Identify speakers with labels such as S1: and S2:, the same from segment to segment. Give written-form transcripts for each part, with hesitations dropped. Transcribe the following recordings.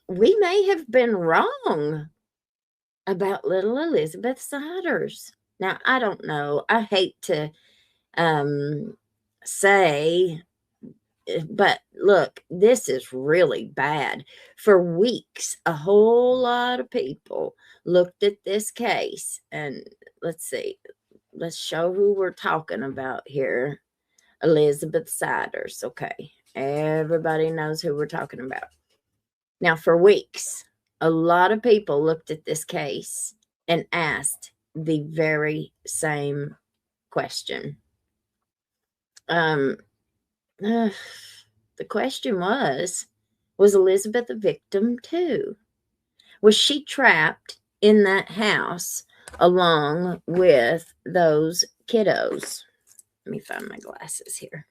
S1: we may have been wrong about little Elizabeth Siders. Now, I don't know. I hate to say, but look, this is really bad. For weeks, a whole lot of people looked at this case, and let's see, let's show who we're talking about here. Elizabeth Siders. Okay, everybody knows who we're talking about. Now, for weeks, a lot of people looked at this case and asked the very same question. The question was Elizabeth a victim too? Was she trapped in that house along with those kiddos? Let me find my glasses here.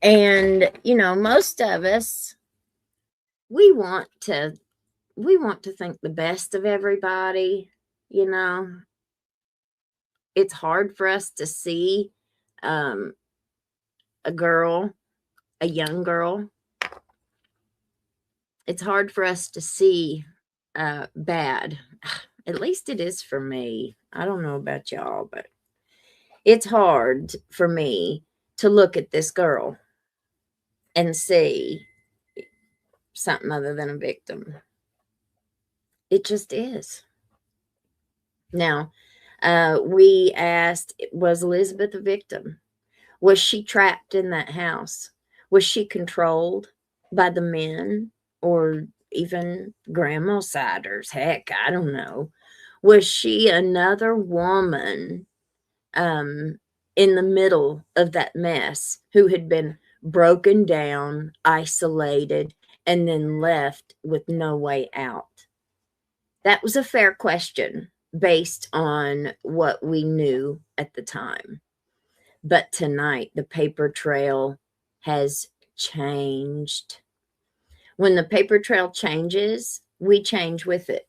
S1: And, most of us, we want to think the best of everybody. It's hard for us to see a young girl. It's hard for us to see bad. At least it is for me. I don't know about y'all, but it's hard for me to look at this girl and see something other than a victim. It just is. Now, we asked, was Elizabeth a victim? Was she trapped in that house? Was she controlled by the men or even Grandma Siders? Heck, I don't know. Was she another woman in the middle of that mess who had been broken down, isolated, and then left with no way out? That was a fair question based on what we knew at the time. But tonight, the paper trail has changed. When the paper trail changes, we change with it.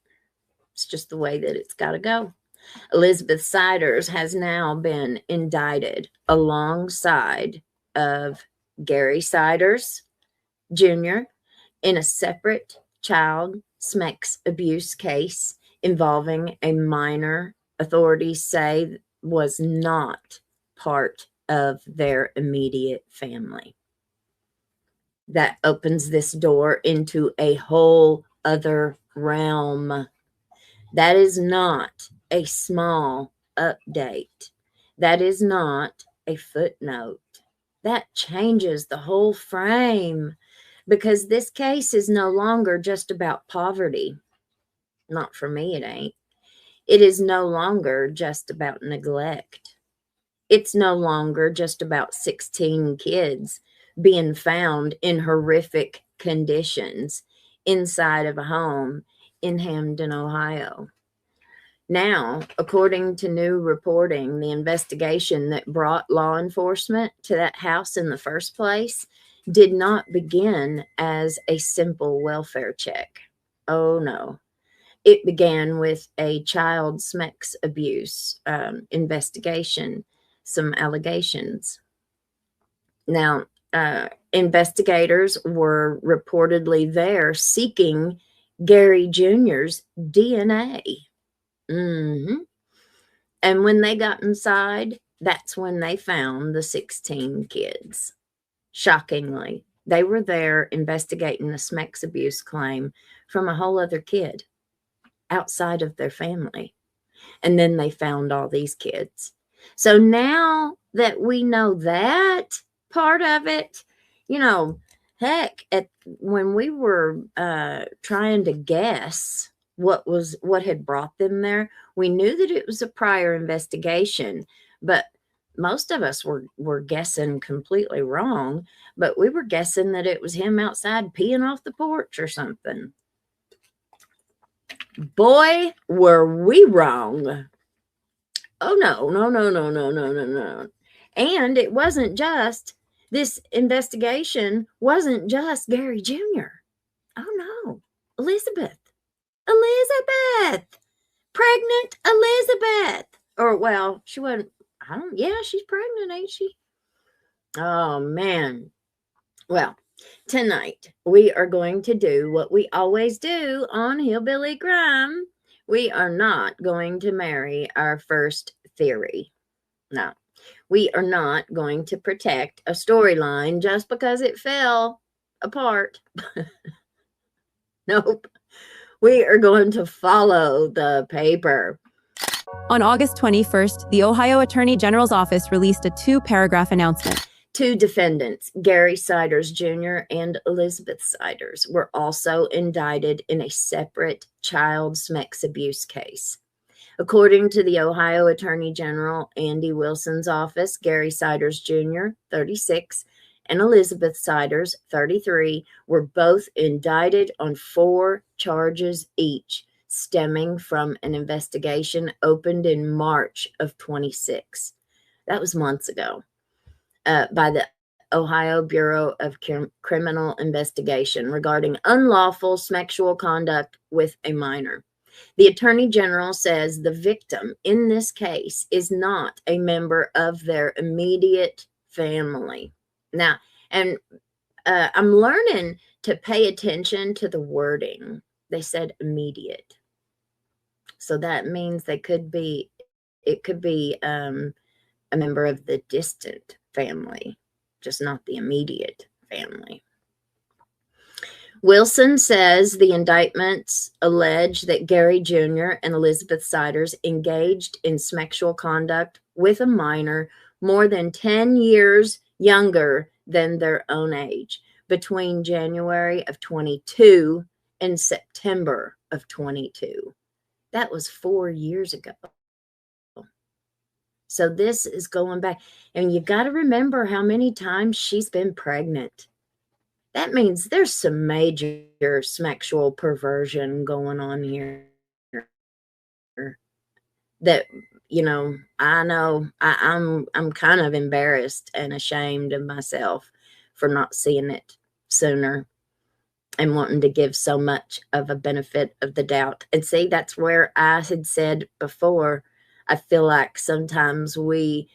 S1: It's just the way that it's got to go. Elizabeth Siders has now been indicted alongside of Gary Siders Jr. in a separate child sex abuse case involving a minor authorities say was not part of their immediate family. That opens this door into a whole other realm. That is not a small update. That is not a footnote. That changes the whole frame because this case is no longer just about poverty. Not for me, it ain't. It is no longer just about neglect. It's no longer just about 16 kids being found in horrific conditions inside of a home in Hamden, Ohio. Now, according to new reporting, the investigation that brought law enforcement to that house in the first place did not begin as a simple welfare check. Oh, no. It began with a child sex abuse investigation, some allegations. Now, investigators were reportedly there seeking Gary Jr.'s DNA. And when they got inside, that's when they found the 16 kids. Shockingly, they were there investigating a sex abuse claim from a whole other kid outside of their family. And then they found all these kids. So now that we know that part of it, heck, when we were trying to guess what had brought them there, we knew that it was a prior investigation, but most of us were guessing completely wrong. But we were guessing that it was him outside peeing off the porch or something. Boy, were we wrong. Oh, no. And it wasn't just, this investigation wasn't just Gary Jr. Oh, no. Elizabeth. Pregnant Elizabeth. Or, well, she wasn't, she's pregnant, ain't she? Oh, man. Well, Tonight, we are going to do what we always do on Hillbilly Cryme. We are not going to marry our first theory. No, we are not going to protect a storyline just because it fell apart. Nope. We are going to follow the paper.
S2: On August 21st, the Ohio Attorney General's office released a 2-paragraph announcement.
S1: 2 defendants, Gary Siders Jr. and Elizabeth Siders, were also indicted in a separate child sex abuse case. According to the Ohio Attorney General Andy Wilson's office, Gary Siders Jr., 36, and Elizabeth Siders, 33, were both indicted on 4 charges each, stemming from an investigation opened in March of 26. That was months ago. By the Ohio Bureau of Criminal Investigation regarding unlawful sexual conduct with a minor. The Attorney General says the victim in this case is not a member of their immediate family. Now, and I'm learning to pay attention to the wording. They said immediate. So that means it could be a member of the distant family, just not the immediate family. Wilson says the indictments allege that Gary Jr. and Elizabeth Siders engaged in sexual conduct with a minor more than 10 years younger than their own age, between January of 22 and September of 22. That was 4 years ago. So this is going back. And you got to remember how many times she's been pregnant. That means there's some major sexual perversion going on here. That, I know I'm kind of embarrassed and ashamed of myself for not seeing it sooner and wanting to give so much of a benefit of the doubt. And see, that's where I had said before, I feel like sometimes we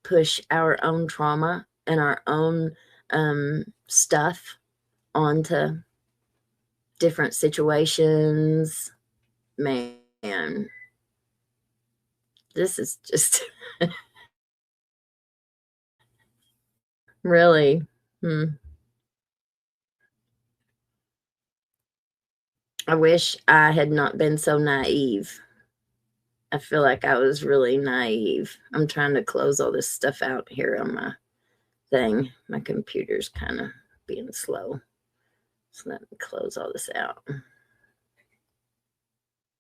S1: push our own trauma and our own stuff onto different situations. Man, this is just really. I wish I had not been so naive. I feel like I was really naive. I'm trying to close all this stuff out here on my thing. My computer's kind of being slow. So let me close all this out.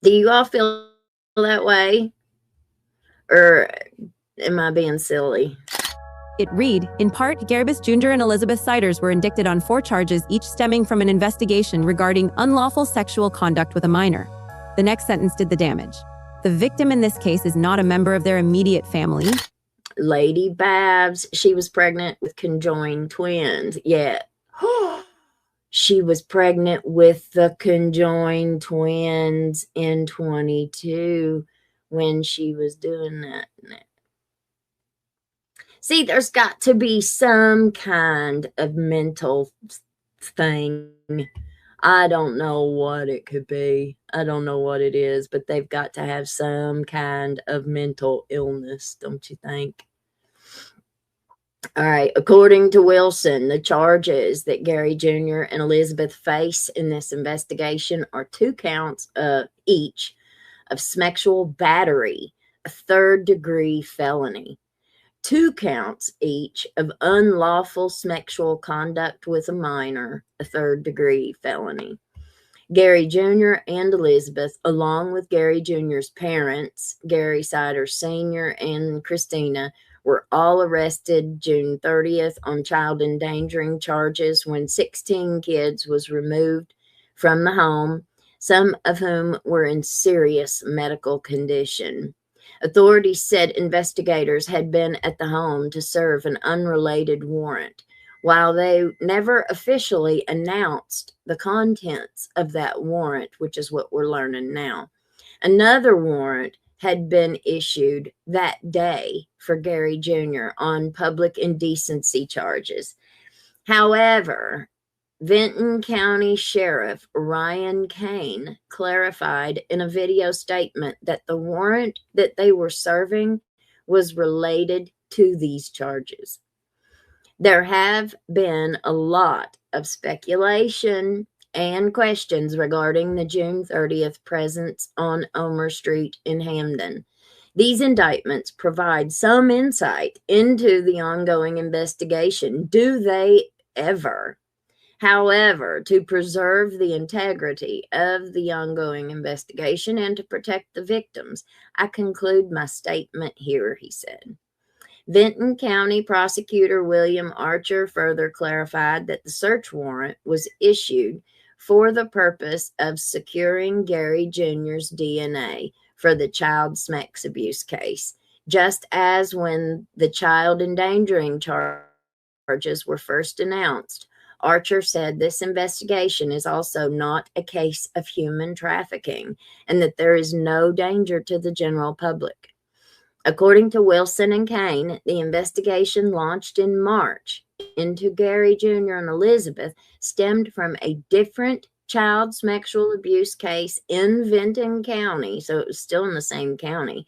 S1: Do you all feel that way? Or am I being silly?
S2: It read, in part, Garibus Jr. and Elizabeth Siders were indicted on 4 charges, each stemming from an investigation regarding unlawful sexual conduct with a minor. The next sentence did the damage. The victim in this case is not a member of their immediate family.
S1: Lady Babs, she was pregnant with conjoined twins. Yeah. She was pregnant with the conjoined twins in 22 when she was doing that. See, there's got to be some kind of mental thing. I don't know what it could be. I don't know what it is, but they've got to have some kind of mental illness, don't you think? All right. According to Wilson, the charges that Gary Jr. and Elizabeth face in this investigation are 2 counts each of sexual battery, a 3rd-degree felony. 2 counts each of unlawful sexual conduct with a minor, a 3rd-degree felony. Gary Jr. and Elizabeth, along with Gary Jr.'s parents, Gary Siders Sr. and Christina, were all arrested June 30th on child endangering charges when 16 kids was removed from the home, some of whom were in serious medical condition. Authorities said investigators had been at the home to serve an unrelated warrant. While they never officially announced the contents of that warrant, which is what we're learning now, another warrant had been issued that day for Gary Jr. on public indecency charges. However, Vinton County Sheriff Ryan Kane clarified in a video statement that the warrant that they were serving was related to these charges. There have been a lot of speculation and questions regarding the June 30th presence on Omer Street in Hamden. These indictments provide some insight into the ongoing investigation. Do they ever? However, to preserve the integrity of the ongoing investigation and to protect the victims, I conclude my statement here, he said. Vinton County Prosecutor William Archer further clarified that the search warrant was issued for the purpose of securing Gary Jr.'s DNA for the child sex abuse case, just as when the child endangering charges were first announced. Archer said this investigation is also not a case of human trafficking and that there is no danger to the general public. According to Wilson and Kane, the investigation launched in March into Gary Jr. and Elizabeth stemmed from a different child sexual abuse case in Vinton County, so it was still in the same county.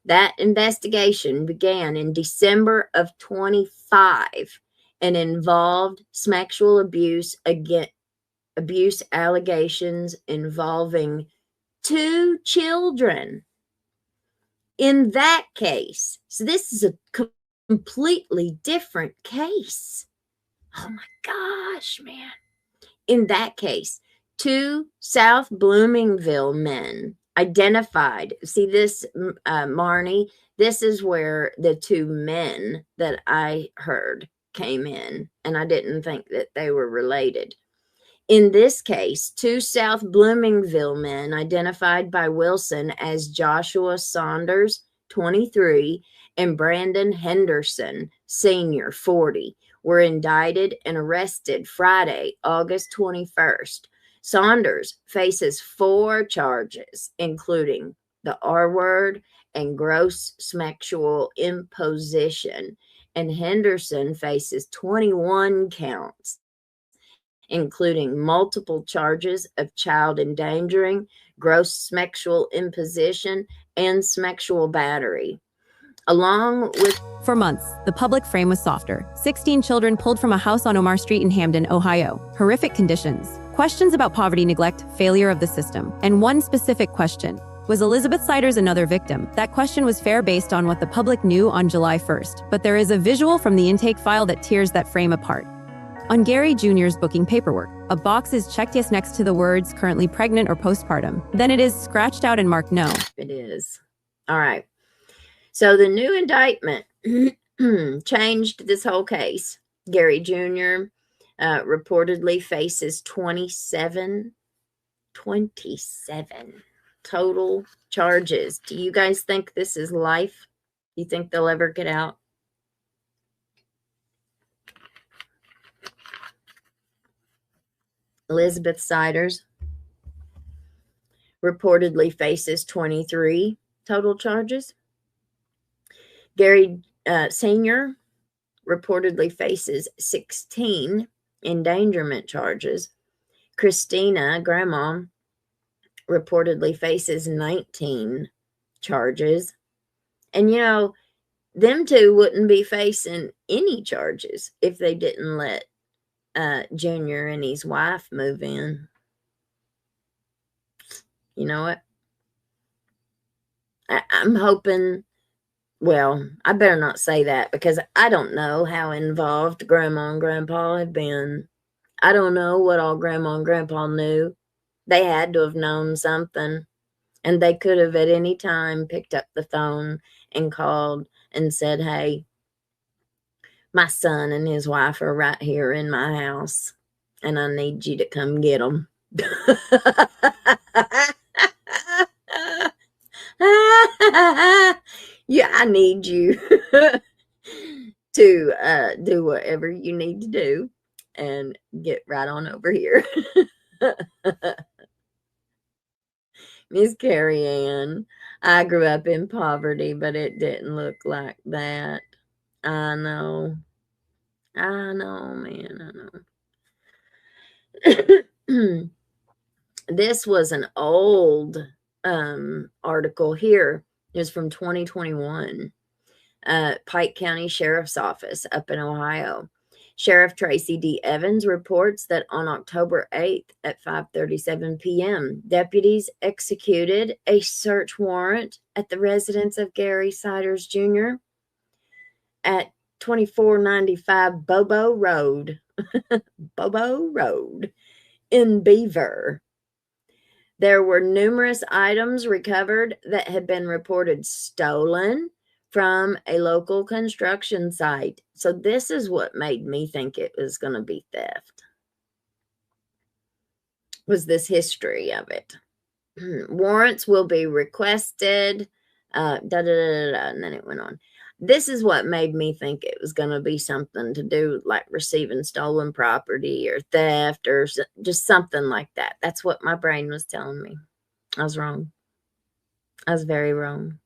S1: That investigation began in December of 25 and involved sexual abuse allegations involving 2 children. In that case, so this is a completely different case. Oh my gosh, man. In that case, 2 South Bloomingville men identified. See this, Marnie, this is where the 2 men that I heard came in, and I didn't think that they were related. In this case, 2 South Bloomingville men identified by Wilson as Joshua Saunders, 23, and Brandon Henderson, Sr., 40, were indicted and arrested Friday, August 21st. Saunders faces 4 charges, including the R word and gross sexual imposition, and Henderson faces 21 counts, including multiple charges of child endangering, gross sexual imposition, and sexual battery. Along with...
S2: For months, the public frame was softer. 16 children pulled from a house on Omar Street in Hamden, Ohio. Horrific conditions. Questions about poverty, neglect, failure of the system. And one specific question. Was Elizabeth Siders another victim? That question was fair based on what the public knew on July 1st. But there is a visual from the intake file that tears that frame apart. On Gary Jr.'s booking paperwork, a box is checked yes next to the words currently pregnant or postpartum. Then it is scratched out and marked no.
S1: It is. All right. So the new indictment changed this whole case. Gary Jr. Reportedly faces 27 total charges. Do you guys think this is life? You think they'll ever get out? Elizabeth Siders reportedly faces 23 total charges. Gary Sr. reportedly faces 16 endangerment charges. Christina, grandma, reportedly faces 19 charges. And, you know, them 2 wouldn't be facing any charges if they didn't let Junior and his wife move in. You know what? I'm hoping, well, I better not say that because I don't know how involved Grandma and Grandpa have been. I don't know what all Grandma and Grandpa knew. They had to have known something, and they could have at any time picked up the phone and called and said, hey, my son and his wife are right here in my house, and I need you to come get them. Yeah, I need you to do whatever you need to do and get right on over here. Miss Carrie Ann. I grew up in poverty, but it didn't look like that. I know. I know, man. I know. This was an old article here. It was from 2021. Pike County Sheriff's Office up in Ohio. Sheriff Tracy D. Evans reports that on October 8th at 5:37 p.m., deputies executed a search warrant at the residence of Gary Siders Jr. at 2495 Bobo Road. Bobo Road in Beaver. There were numerous items recovered that had been reported stolen from a local construction site. So this is what made me think it was going to be theft. Was this history of it. Warrants will be requested. And then it went on. This is what made me think it was going to be something to do like receiving stolen property or theft or just something like that. That's what my brain was telling me. I was wrong. I was very wrong.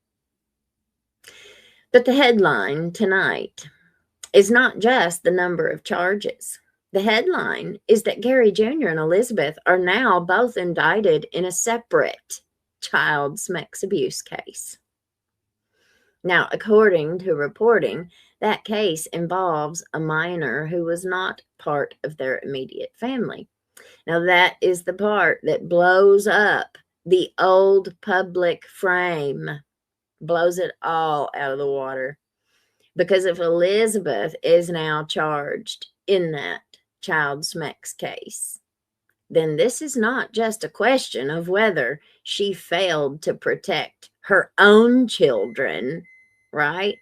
S1: But the headline tonight is not just the number of charges. The headline is that Gary Jr. and Elizabeth are now both indicted in a separate child sex abuse case. Now, according to reporting, that case involves a minor who was not part of their immediate family. Now, that is the part that blows up the old public frame, blows it all out of the water. Because if Elizabeth is now charged in that child sex case, then this is not just a question of whether she failed to protect her own children, right?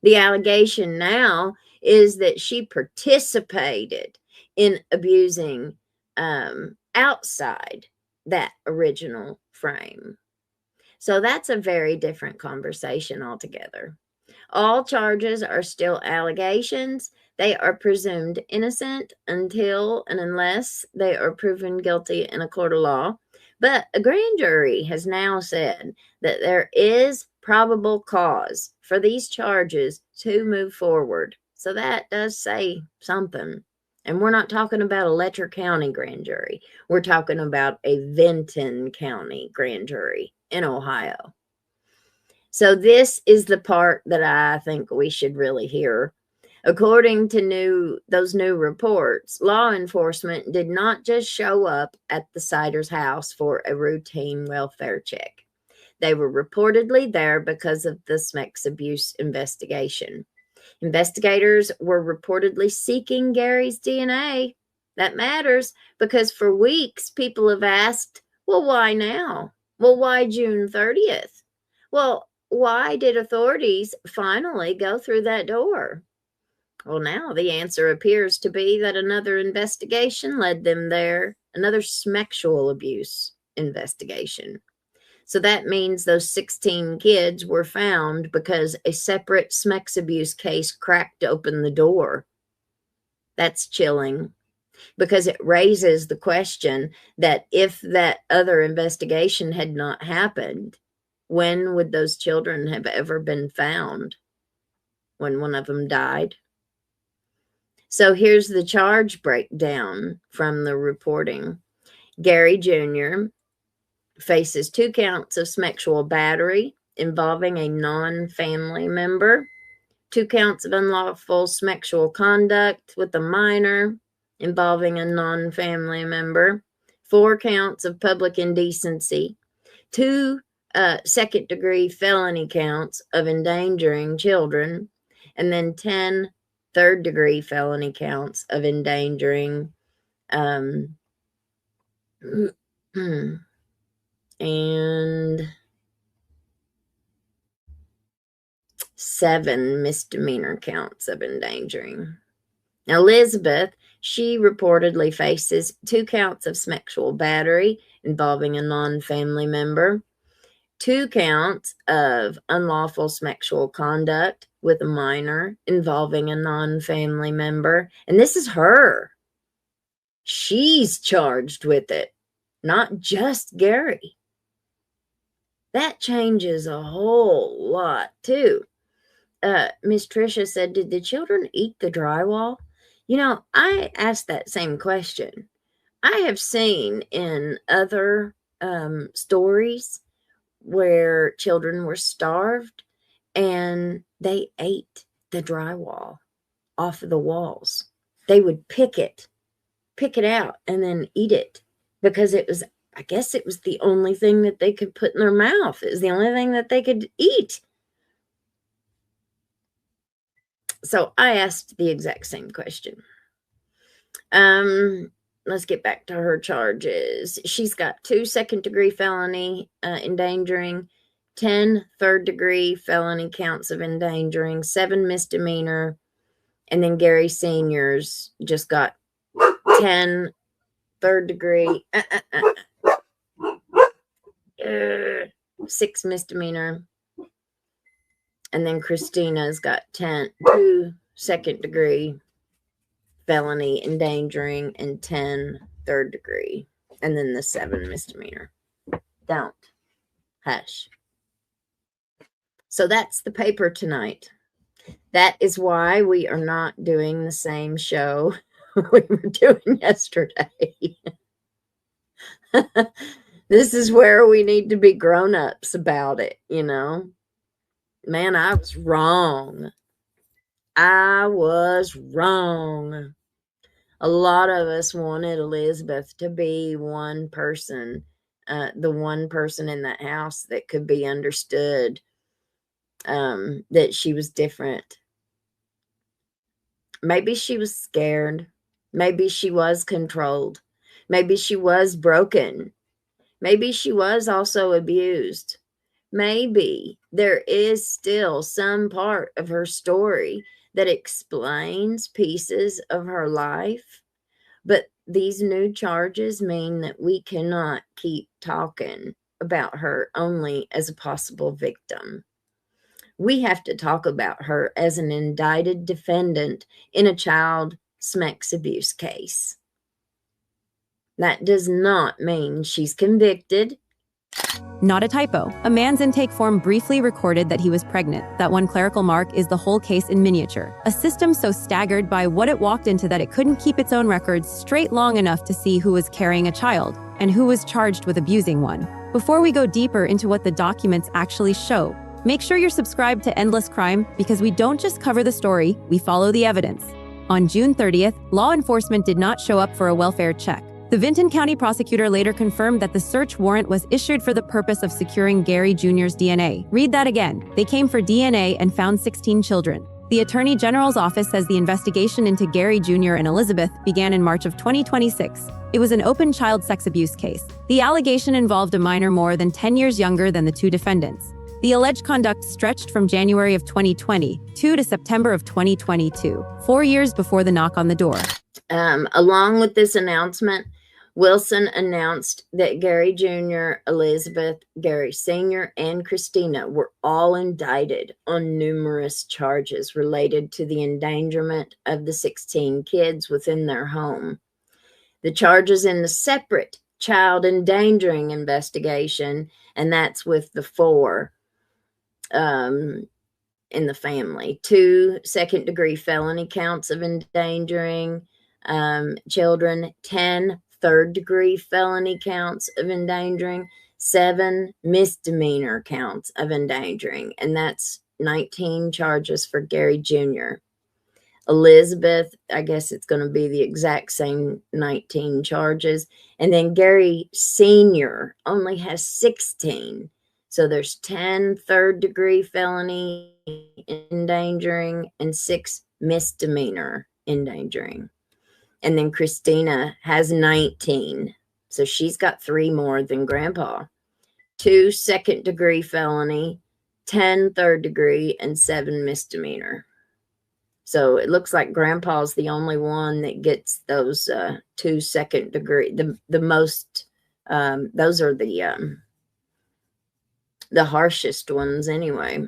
S1: The allegation now is that she participated in abusing outside that original frame. So that's a very different conversation altogether. All charges are still allegations. They are presumed innocent until and unless they are proven guilty in a court of law. But a grand jury has now said that there is probable cause for these charges to move forward. So that does say something. And we're not talking about a Letcher County grand jury. We're talking about a Vinton County grand jury in Ohio. So this is the part that I think we should really hear. According to those new reports, law enforcement did not just show up at the Siders' house for a routine welfare check. They were reportedly there because of the sex abuse investigation. Investigators were reportedly seeking Gary's DNA. That matters because for weeks people have asked, well, why now? Well, why June 30th? Well, why did authorities finally go through that door? Well, now the answer appears to be that another investigation led them there, another sexual abuse investigation. So that means those 16 kids were found because a separate sex abuse case cracked open the door. That's chilling because it raises the question that if that other investigation had not happened, when would those children have ever been found? When one of them died? So here's the charge breakdown from the reporting. Gary Jr. faces 2 counts of sexual battery involving a non-family member, 2 counts of unlawful sexual conduct with a minor involving a non-family member, 4 counts of public indecency, 2 second-degree felony counts of endangering children, and then 10 third-degree felony counts of endangering and 7 misdemeanor counts of endangering. Now, Elizabeth, she reportedly faces 2 counts of sexual battery involving a non-family member, 2 counts of unlawful sexual conduct with a minor involving a non-family member. And this is her. She's charged with it, not just Gary. That changes a whole lot too. Miss Tricia said, did the children eat the drywall? You know, I asked that same question. I have seen in other stories where children were starved and they ate the drywall off of the walls. They would pick it out, and then eat it because it was, I guess it was the only thing that they could put in their mouth. It was the only thing that they could eat. So I asked the exact same question. Let's get back to her charges. She's got 2 second-degree felony endangering, 10 third-degree felony counts of endangering, 7 misdemeanor, and then Gary Sr.'s just got 10 third-degree, 6 misdemeanor, and then Christina's got 2 second-degree felony endangering and 10 third degree, and then the 7 misdemeanor. Don't. Hush. So that's the paper tonight. That is why we are not doing the same show we were doing yesterday. This is where we need to be grown-ups about it, you know. Man, I was wrong. I was wrong. A lot of us wanted Elizabeth to be one person, the one person in that house that could be understood, that she was different. Maybe she was scared. Maybe she was controlled. Maybe she was broken. Maybe she was also abused. Maybe there is still some part of her story that explains pieces of her life, but these new charges mean that we cannot keep talking about her only as a possible victim. We have to talk about her as an indicted defendant in a child sex abuse case. That does not mean she's convicted.
S2: Not a typo. A man's intake form briefly recorded that he was pregnant. That one clerical mark is the whole case in miniature. A system so staggered by what it walked into that it couldn't keep its own records straight long enough to see who was carrying a child and who was charged with abusing one. Before we go deeper into what the documents actually show, make sure you're subscribed to Endless Cryme, because we don't just cover the story, we follow the evidence. On June 30th, law enforcement did not show up for a welfare check. The Vinton County prosecutor later confirmed that the search warrant was issued for the purpose of securing Gary Jr.'s DNA. Read that again. They came for DNA and found 16 children. The Attorney General's office says the investigation into Gary Jr. and Elizabeth began in March of 2026. It was an open child sex abuse case. The allegation involved a minor more than 10 years younger than the 2 defendants. The alleged conduct stretched from January of 2022 to September of 2022, 4 years before the knock on the door.
S1: Along with this announcement, Wilson announced that Gary Jr., Elizabeth, Gary Sr., and Christina were all indicted on numerous charges related to the endangerment of the 16 kids within their home. The charges in the separate child endangering investigation, and that's with the 4 in the family, 2 second-degree felony counts of endangering children, 10 third-degree felony counts of endangering, 7 misdemeanor counts of endangering, and that's 19 charges for Gary Jr. Elizabeth, I guess it's going to be the exact same 19 charges, and then Gary Sr. only has 16. So there's 10 third-degree felony endangering and 6 misdemeanor endangering. And then Christina has 19. So she's got 3 more than Grandpa. 2 second-degree felony, 10 third-degree, and 7 misdemeanor. So it looks like Grandpa's the only one that gets those 2 second-degree. The most, those are the harshest ones anyway.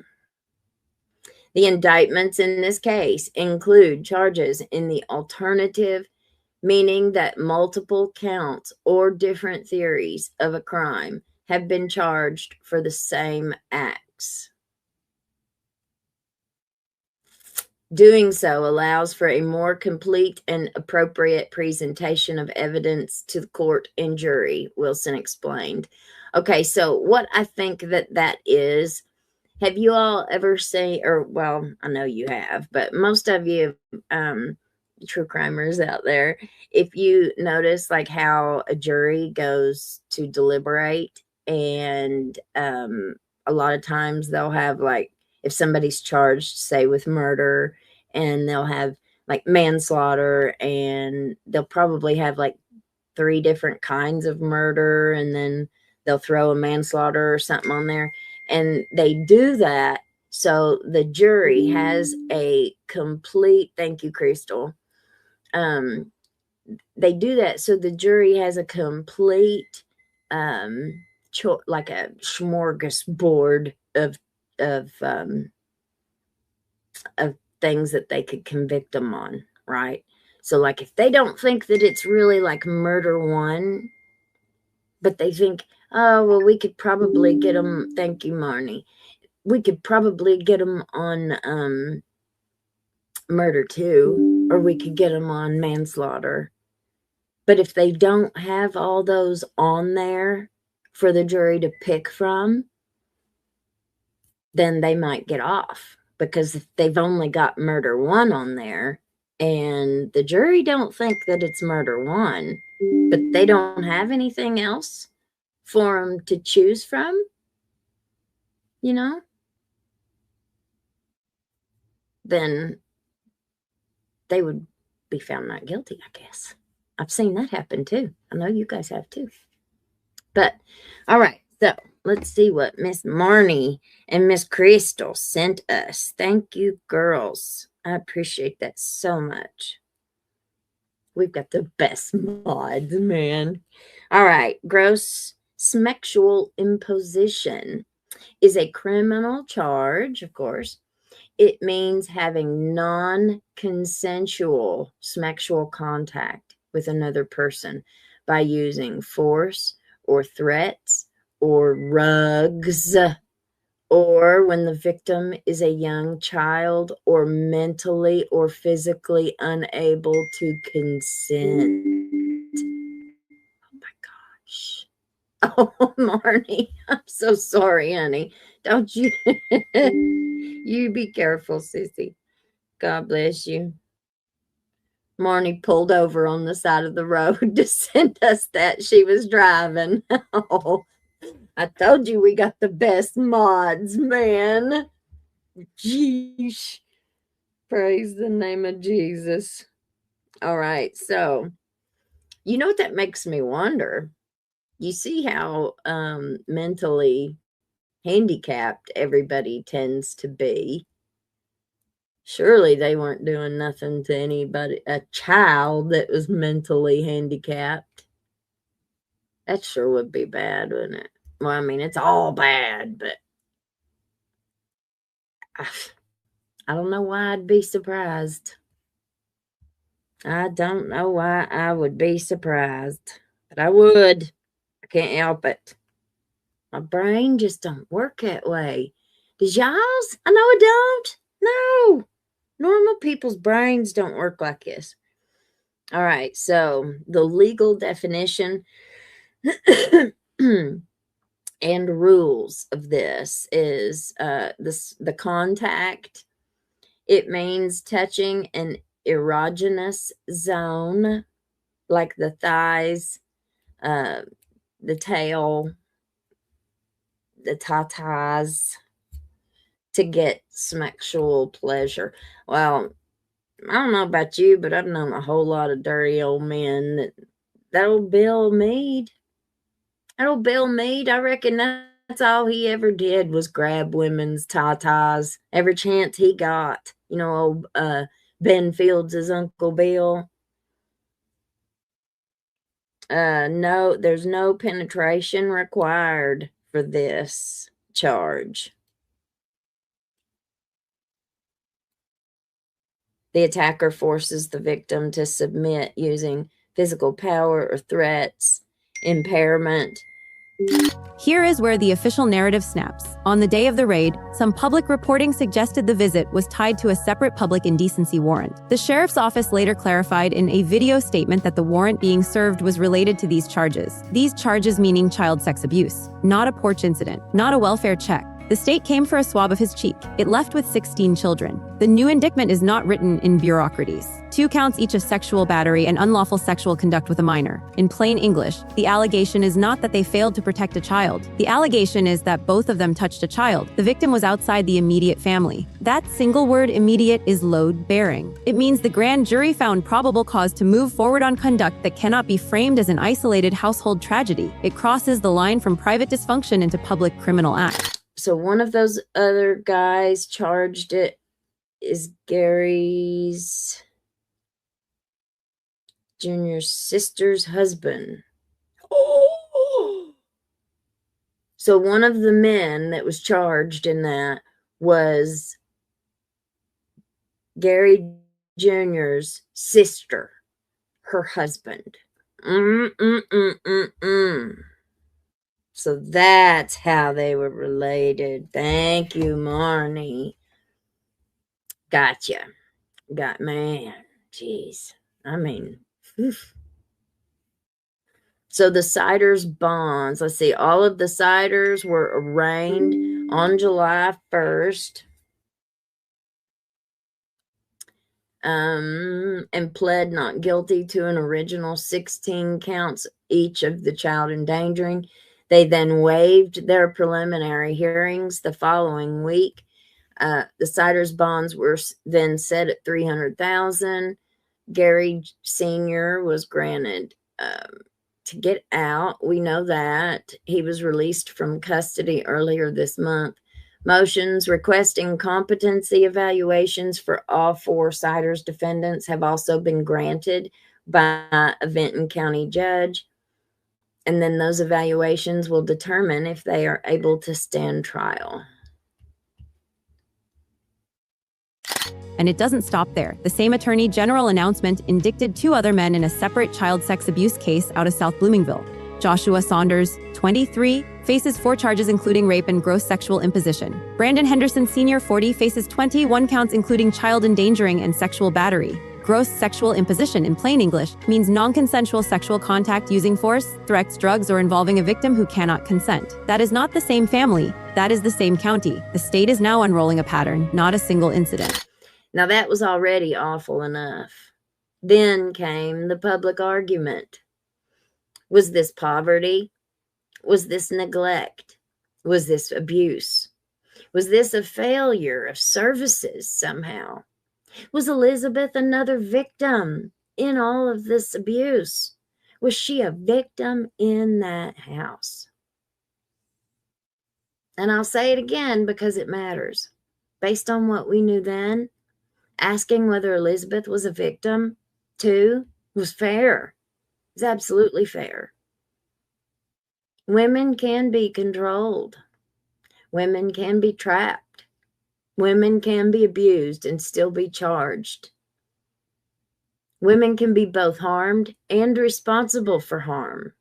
S1: The indictments in this case include charges in the alternative, meaning that multiple counts or different theories of a crime have been charged for the same acts. Doing so allows for a more complete and appropriate presentation of evidence to the court and jury, Wilson explained. Okay, so what I think that is, have you all ever seen, or well, I know you have, but most of you, true crimers out there, if you notice like how a jury goes to deliberate, and a lot of times they'll have like, if somebody's charged, say with murder, and they'll have like manslaughter, and they'll probably have like 3 different kinds of murder, and then they'll throw a manslaughter or something on there. And they do that so the jury has a complete, thank you, Crystal. They do that so the jury has a complete, like a smorgasbord of of um, of things that they could convict them on, right? So, like, if they don't think that it's really like murder one, but they think, oh, well, we could probably get them. Thank you, Marnie. We could probably get them on murder two, or we could get them on manslaughter. But if they don't have all those on there for the jury to pick from, then they might get off, because if they've only got murder one on there and the jury don't think that it's murder one, but they don't have anything else for them to choose from, you know, then they would be found not guilty, I guess. I've seen that happen too. I know you guys have too. But all right, so let's see what Miss Marnie and Miss Crystal sent us. Thank you, girls. I appreciate that so much. We've got the best mods, man. All right, gross sexual imposition is a criminal charge, of course. It means having non-consensual sexual contact with another person by using force or threats or rugs, or when the victim is a young child or mentally or physically unable to consent. Oh my gosh. Oh, Marnie, I'm so sorry, honey. Don't you? You be careful, sissy. God bless you. Marnie pulled over on the side of the road to send us that. She was driving. Oh, I told you we got the best mods, man. Jeez. Praise the name of Jesus. All right, so you know what that makes me wonder? You see how mentally handicapped everybody tends to be. Surely they weren't doing nothing to anybody, a child that was mentally handicapped. That sure would be bad, wouldn't it? Well, I mean, it's all bad, but I don't know why I'd be surprised. I don't know why I would be surprised, but I would. I can't help it. My brain just don't work that way. Does y'all's? I know it don't. No. Normal people's brains don't work like this. All right, so the legal definition and rules of this is the contact. It means touching an erogenous zone, like the thighs, the tail, the tatas, to get sexual pleasure. Well, I don't know about you, but I've known a whole lot of dirty old men that old Bill Meade. That old Bill Meade, I reckon that's all he ever did was grab women's tatas every chance he got. You know, old Ben Fields' Uncle Bill. No, there's no penetration required for this charge. The attacker forces the victim to submit using physical power or threats, impairment,
S2: Here is where the official narrative snaps. On the day of the raid, some public reporting suggested the visit was tied to a separate public indecency warrant. The sheriff's office later clarified in a video statement that the warrant being served was related to these charges. These charges meaning child sex abuse, not a porch incident, not a welfare check. The state came for a swab of his cheek. It left with 16 children. The new indictment is not written in bureaucracies. 2 counts each of sexual battery and unlawful sexual conduct with a minor. In plain English, the allegation is not that they failed to protect a child. The allegation is that both of them touched a child. The victim was outside the immediate family. That single word immediate is load-bearing. It means the grand jury found probable cause to move forward on conduct that cannot be framed as an isolated household tragedy. It crosses the line from private dysfunction into public criminal act.
S1: So one of those other guys charged it is Gary's Junior's sister's husband. Oh! So one of the men that was charged in that was Gary Junior's sister, her husband. So that's how they were related. Thank you, Marnie. Gotcha. Man, jeez. I mean, so the Siders bonds, let's see, all of the Siders were arraigned on July 1st. And pled not guilty to an original 16 counts each of the child endangering. They then waived their preliminary hearings the following week. The Siders bonds were then set at $300,000. Gary Sr. was granted to get out. We know that. He was released from custody earlier this month. Motions requesting competency evaluations for all 4 Siders defendants have also been granted by a Vinton County judge. And then those evaluations will determine if they are able to stand trial.
S2: And it doesn't stop there. The same attorney general announcement indicted 2 other men in a separate child sex abuse case out of South Bloomingville. Joshua Saunders, 23, faces 4 charges including rape and gross sexual imposition. Brandon Henderson Sr., 40, faces 21 counts including child endangering and sexual battery. Gross sexual imposition, in plain English, means non-consensual sexual contact using force, threats, drugs, or involving a victim who cannot consent. That is not the same family. That is the same county. The state is now unrolling a pattern, not a single incident.
S1: Now that was already awful enough. Then came the public argument. Was this poverty? Was this neglect? Was this abuse? Was this a failure of services somehow? Was Elizabeth another victim in all of this abuse? Was she a victim in that house? And I'll say it again because it matters. Based on what we knew then, asking whether Elizabeth was a victim too was fair. It's absolutely fair. Women can be controlled. Women can be trapped. Women can be abused and still be charged. Women can be both harmed and responsible for harm.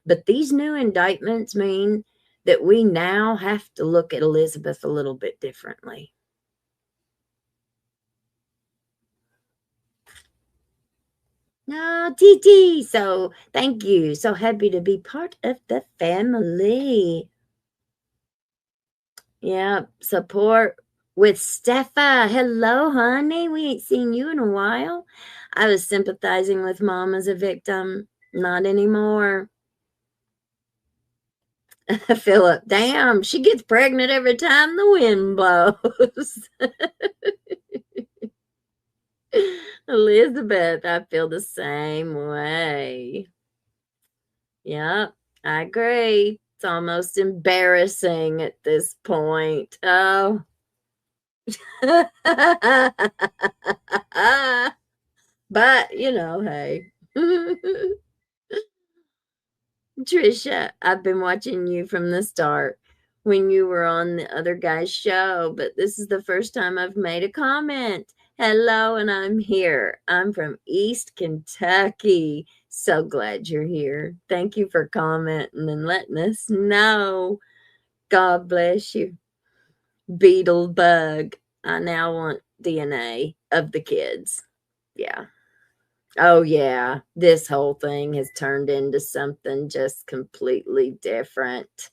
S1: But these new indictments mean that we now have to look at Elizabeth a little bit differently. No, TT. So thank you. So happy to be part of the family. Yeah, support with Steffa. Hello, honey. We ain't seen you in a while. I was sympathizing with Mom as a victim. Not anymore. Philip, damn, she gets pregnant every time the wind blows. Elizabeth, I feel the same way. Yeah, I agree. It's almost embarrassing at this point. Oh. But, you know, hey. Trisha, I've been watching you from the start when you were on the other guy's show, but this is the first time I've made a comment. Hello, and I'm here. I'm from East Kentucky. So glad you're here. Thank you for commenting and letting us know. God bless you. Beetle bug. I now want DNA of the kids. Yeah. Oh, yeah. This whole thing has turned into something just completely different.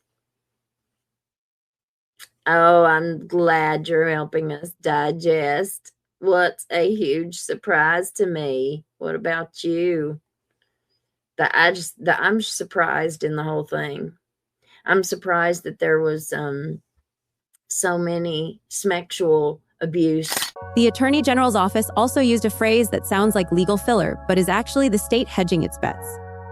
S1: Oh, I'm glad you're helping us digest. What's a huge surprise to me? What about you? I'm surprised in the whole thing. I'm surprised that there was so many sexual abuse.
S2: The Attorney General's office also used a phrase that sounds like legal filler, but is actually the state hedging its bets.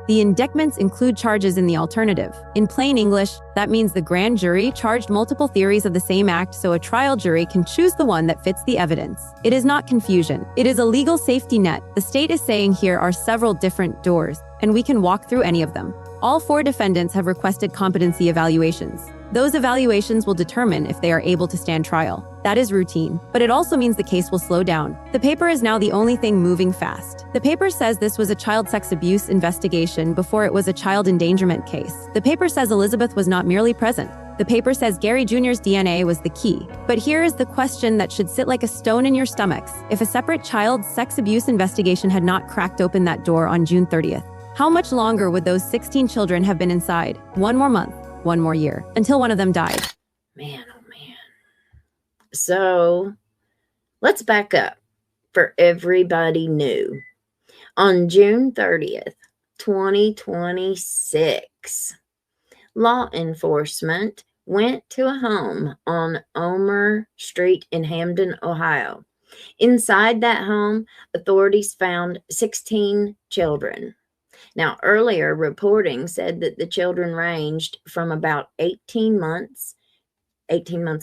S2: The indictments include charges in the alternative. In plain English, that means the grand jury charged multiple theories of the same act so a trial jury can choose the one that fits the evidence. It is not confusion. It is a legal safety net. The state is saying here are several different doors, and we can walk through any of them. All 4 defendants have requested competency evaluations. Those evaluations will determine if they are able to stand trial. That is routine, but it also means the case will slow down. The paper is now the only thing moving fast. The paper says this was a child sex abuse investigation before it was a child endangerment case. The paper says Elizabeth was not merely present. The paper says Gary Jr.'s DNA was the key. But here is the question that should sit like a stone in your stomachs. If a separate child sex abuse investigation had not cracked open that door on June 30th, how much longer would those 16 children have been inside? 1 more month, 1 more year, until one of them died.
S1: Man, oh man. So let's back up for everybody new. On June 30th, 2026, law enforcement went to a home on Omer Street in Hamden, Ohio. Inside that home, authorities found 16 children. Now, earlier reporting said that the children ranged from about 18 months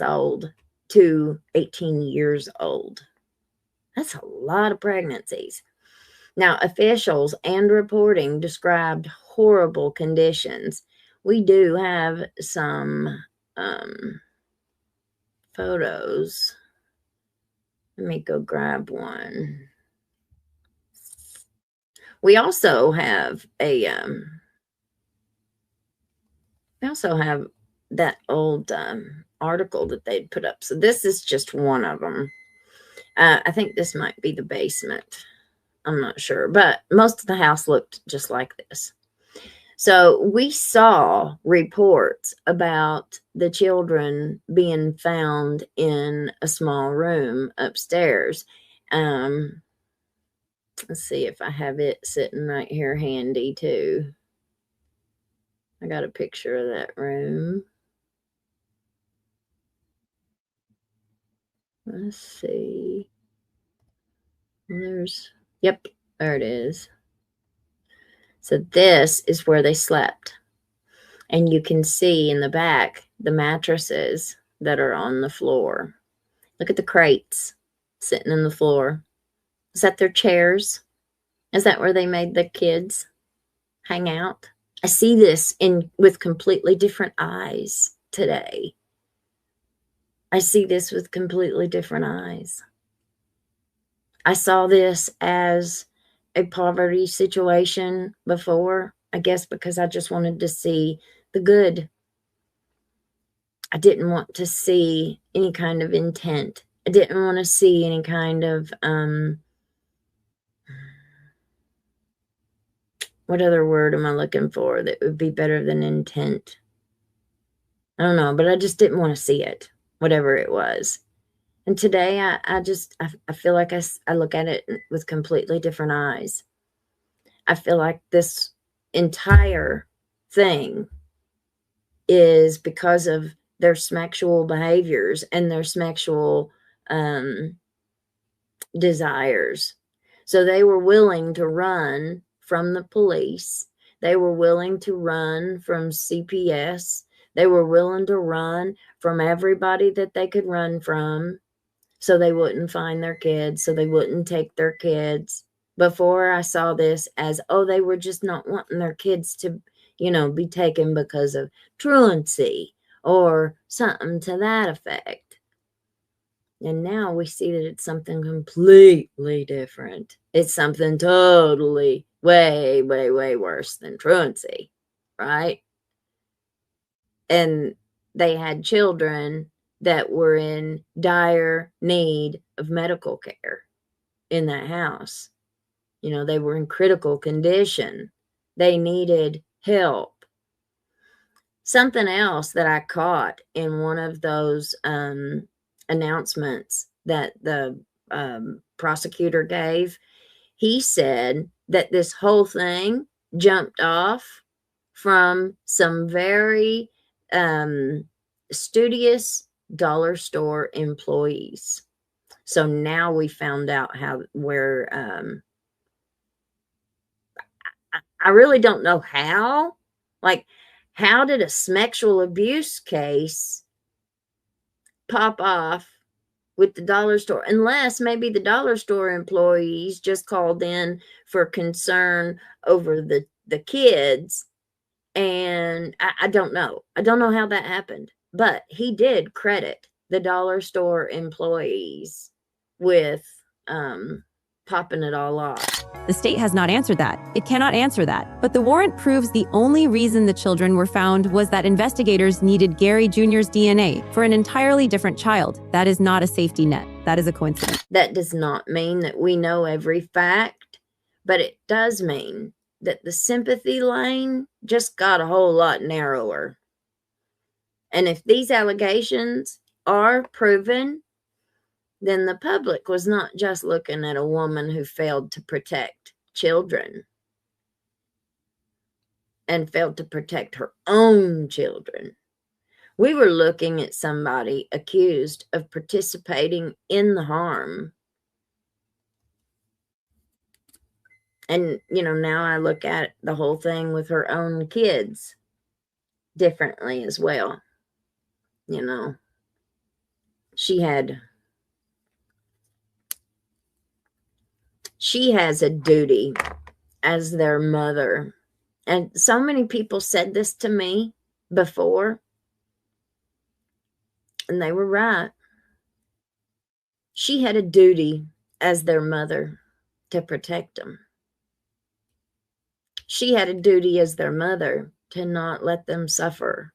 S1: old to 18 years old. That's a lot of pregnancies. Now, officials and reporting described horrible conditions. We do have some photos. Let me go grab one. We also have that old article that they'd put up. So this is just one of them. I think this might be the basement. I'm not sure, but most of the house looked just like this. So we saw reports about the children being found in a small room upstairs. Let's see if I have it sitting right here handy too. I got a picture of that room. Let's see. Yep, there it is. So this is where they slept. And you can see in the back the mattresses that are on the floor. Look at the crates sitting on the floor. Is that their chairs? Is that where they made the kids hang out? I see this with completely different eyes today. I see this with completely different eyes. I saw this as a poverty situation before, I guess because I just wanted to see the good. I didn't want to see any kind of intent. I didn't want to see any kind of, what other word am I looking for that would be better than intent? I don't know, but I just didn't want to see it, whatever it was. And today I feel like I look at it with completely different eyes. I feel like this entire thing is because of their sexual behaviors and their sexual desires. So they were willing to run from the police. They were willing to run from CPS. They were willing to run from everybody that they could run from so they wouldn't find their kids, so they wouldn't take their kids. Before I saw this as, oh, they were just not wanting their kids to, be taken because of truancy or something to that effect. And now we see that it's something completely different. It's something totally way, way, way worse than truancy, right? And they had children that were in dire need of medical care in that house. They were in critical condition. They needed help. Something else that I caught in one of those announcements that the prosecutor gave, he said that this whole thing jumped off from some very studious dollar store employees. So now we found out where I really don't know how. Like, how did a sexual abuse case pop off with the dollar store? Unless maybe the dollar store employees just called in for concern over the kids. And I don't know. I don't know how that happened. But he did credit the dollar store employees with popping it all off.
S2: The state has not answered that. It cannot answer that. But the warrant proves the only reason the children were found was that investigators needed Gary Jr.'s DNA for an entirely different child. That is not a safety net. That is a coincidence.
S1: That does not mean that we know every fact, but it does mean that the sympathy lane just got a whole lot narrower. And if these allegations are proven, then the public was not just looking at a woman who failed to protect children and failed to protect her own children. We were looking at somebody accused of participating in the harm. And, now I look at the whole thing with her own kids differently as well. She has a duty as their mother. And so many people said this to me before, and they were right. She had a duty as their mother to protect them. She had a duty as their mother to not let them suffer.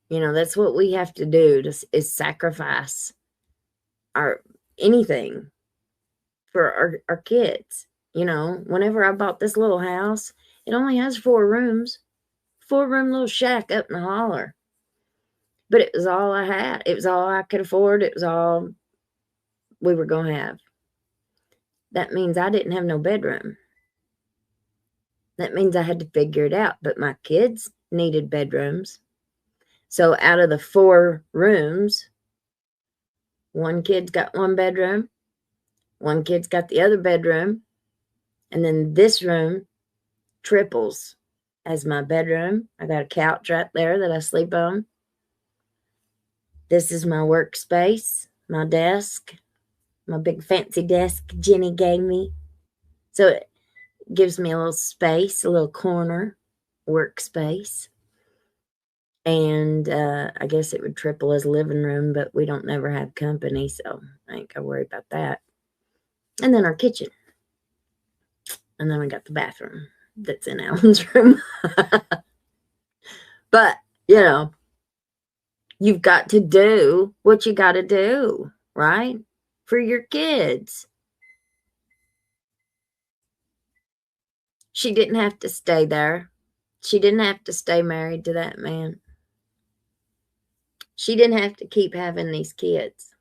S1: That's what we have to do is sacrifice anything for our kids. Whenever I bought this little house, it only has 4 rooms, 4-room little shack up in the holler. But it was all I had. It was all I could afford. It was all we were going to have. That means I didn't have no bedroom. That means I had to figure it out. But my kids needed bedrooms. So out of the 4 rooms, one kid's got 1 bedroom, one kid's got the other bedroom, and then this room triples as my bedroom. I got a couch right there that I sleep on. This is my workspace, my desk, my big fancy desk Jenny gave me. So it gives me a little space, a little corner workspace. And I guess it would triple as a living room, but we don't never have company, so I ain't got to worry about that. And then our kitchen. And then we got the bathroom that's in Alan's room. But, you've got to do what you got to do, right? For your kids. She didn't have to stay there. She didn't have to stay married to that man. She didn't have to keep having these kids.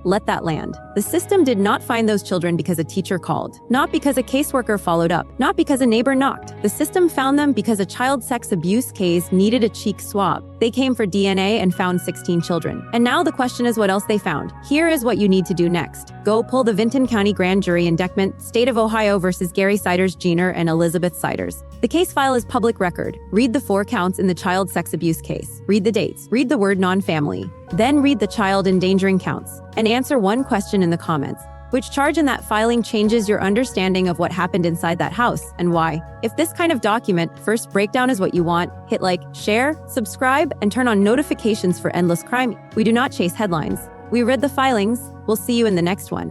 S2: Let that land. The system did not find those children because a teacher called, not because a caseworker followed up, not because a neighbor knocked. The system found them because a child sex abuse case needed a cheek swab. They came for DNA and found 16 children. And now the question is what else they found. Here is what you need to do next. Go pull the Vinton County Grand Jury Indictment, State of Ohio versus Gary Siders Jr. and Elizabeth Siders. The case file is public record. Read the 4 counts in the child sex abuse case. Read the dates. Read the word non-family. Then read the child endangering counts. And answer one question in the comments. Which charge in that filing changes your understanding of what happened inside that house and why? If this kind of document first breakdown is what you want, hit like, share, subscribe, and turn on notifications for endless crime. We do not chase headlines. We read the filings. We'll see you in the next one.